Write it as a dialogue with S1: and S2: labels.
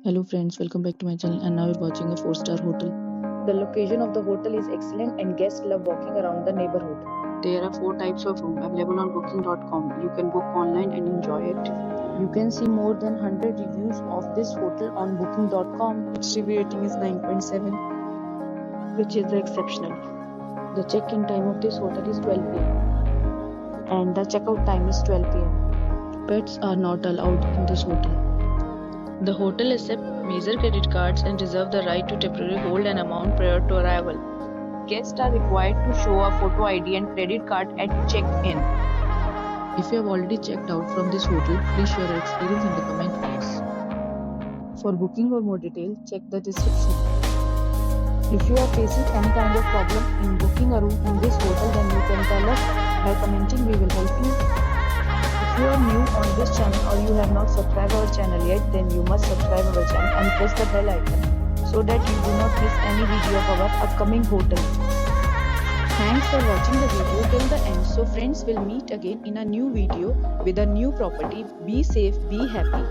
S1: Hello friends, welcome back to my channel and now we're watching a 4-star hotel.
S2: The location of the hotel is excellent and guests love walking around the neighborhood.
S1: There are 4 types of room available on booking.com. You can book online and enjoy it.
S2: You can see more than 100 reviews of this hotel on booking.com,
S1: Its review rating is 9.7,
S2: which is exceptional. The check-in time of this hotel is 12 p.m. and the checkout time is 12 p.m.
S1: Pets are not allowed in this hotel. The hotel accepts major credit cards and reserves the right to temporarily hold an amount prior to arrival. Guests are required to show a photo ID and credit card at check-in. If you have already checked out from this hotel, please share your experience in the comment box.
S2: For booking or more details, check the description. If you are facing any kind of problem in booking a room in this hotel, then you can tell us by commenting. We will help you. If you are new on this channel or you have not subscribed our channel yet, then you must subscribe our channel and press the bell icon so that you do not miss any video of our upcoming hotel. Thanks for watching the video till the end. So friends, will meet again in a new video with a new property. Be safe, be happy.